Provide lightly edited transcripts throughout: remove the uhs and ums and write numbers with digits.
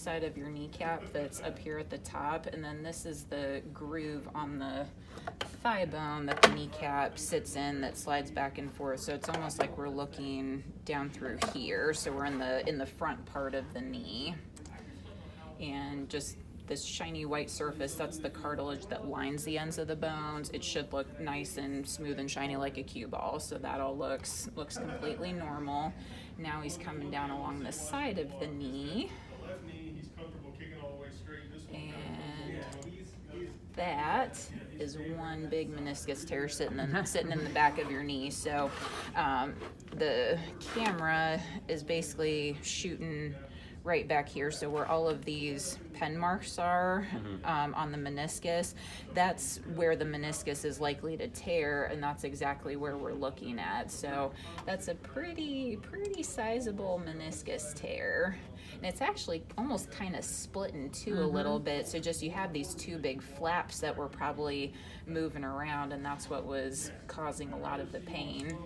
side of your kneecap that's up here at the top, and then this is the groove on the thigh bone that the kneecap sits in that slides back and forth. So it's almost like we're looking down through here. So we're in the front part of the knee. And just this shiny white surface, that's the cartilage that lines the ends of the bones. It should look nice and smooth and shiny like a cue ball. So that all looks completely normal. Now he's coming down along the side of the knee. And that is one big meniscus tear sitting in the back of your knee. So the camera is basically shooting right back here, so where all of these pen marks are on the meniscus, that's where the meniscus is likely to tear, and that's exactly where we're looking at. So that's a pretty sizable meniscus tear. And it's actually almost kind of split in two a little bit, so just you have these two big flaps that were probably moving around, and that's what was causing a lot of the pain.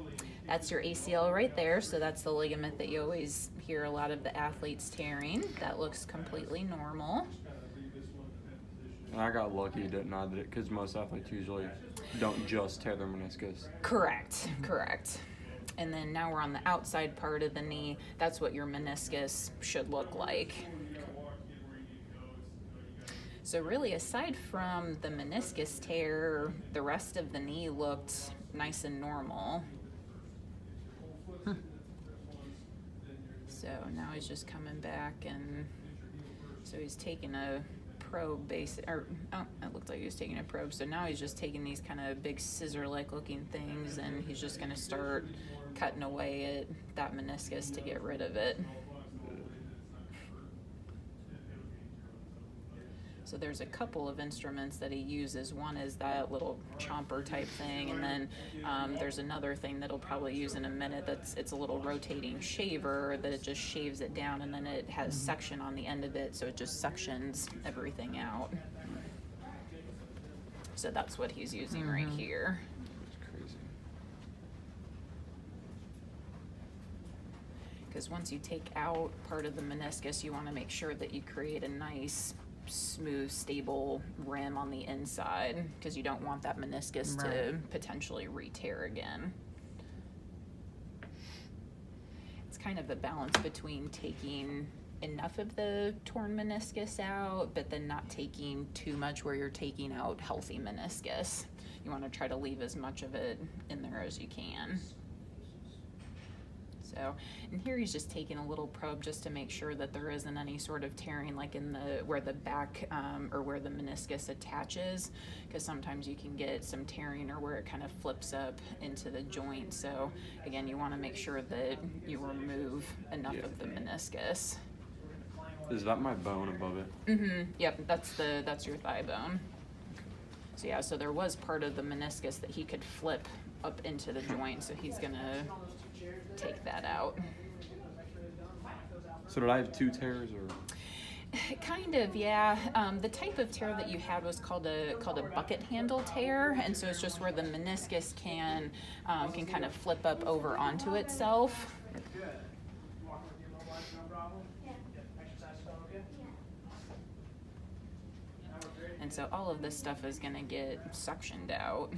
That's your ACL right there, so that's the ligament that you always hear a lot of the athletes tearing. That looks completely normal. And I got lucky, didn't I? Because most athletes usually don't just tear their meniscus. Correct. And then now we're on the outside part of the knee. That's what your meniscus should look like. So really, aside from the meniscus tear, the rest of the knee looked nice and normal. So now he's just coming back, and so he's taking a probe it looked like he was taking a probe. So now he's just taking these kind of big scissor-like looking things, and he's just going to start cutting away at that meniscus to get rid of it. So there's a couple of instruments that he uses. One is that little chomper type thing, and then there's another thing that he'll probably use in a minute. It's a little rotating shaver that it just shaves it down, and then it has suction on the end of it, so it just suctions everything out. So that's what he's using right here. That's crazy. Because once you take out part of the meniscus, you want to make sure that you create a nice smooth, stable rim on the inside, because you don't want that meniscus to potentially re-tear again. It's kind of a balance between taking enough of the torn meniscus out, but then not taking too much where you're taking out healthy meniscus. You want to try to leave as much of it in there as you can. So, and here he's just taking a little probe just to make sure that there isn't any sort of tearing, like in where the back or where the meniscus attaches, because sometimes you can get some tearing or where it kind of flips up into the joint. So again, you want to make sure that you remove enough of the meniscus. Is that my bone above it? Yep, that's your thigh bone. So yeah, so there was part of the meniscus that he could flip up into the joint, so he's gonna take that out. So did I have two tears, or? Kind of, yeah. The type of tear that you had was called a bucket handle tear, and so it's just where the meniscus can kind of flip up over onto itself. And so all of this stuff is going to get suctioned out.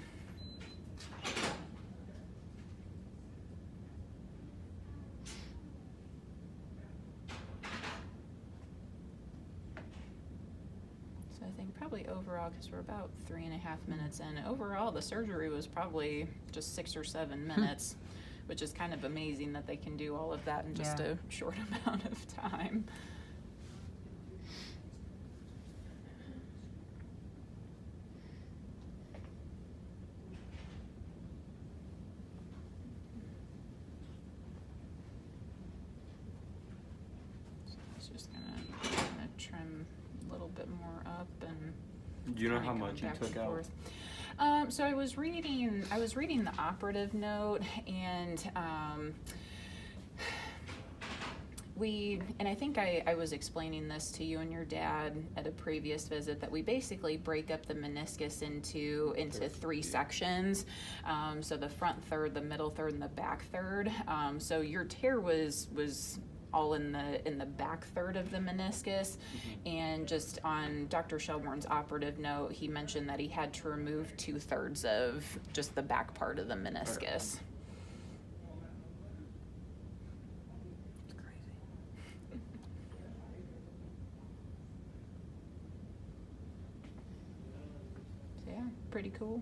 Probably overall, because we're about 3.5 minutes in, overall the surgery was probably just 6 or 7 minutes, which is kind of amazing that they can do all of that in just a short amount of time. So it's just gonna trim a little bit more up, and do you know how much you took out? So I was reading the operative note, and I think I was explaining this to you and your dad at a previous visit, that we basically break up the meniscus into 3 sections. So the front third, the middle third, and the back third. So your tear was all in the back third of the meniscus. And just on Dr. Shelbourne's operative note, he mentioned that he had to remove 2/3 of just the back part of the meniscus. It's crazy. So yeah, pretty cool.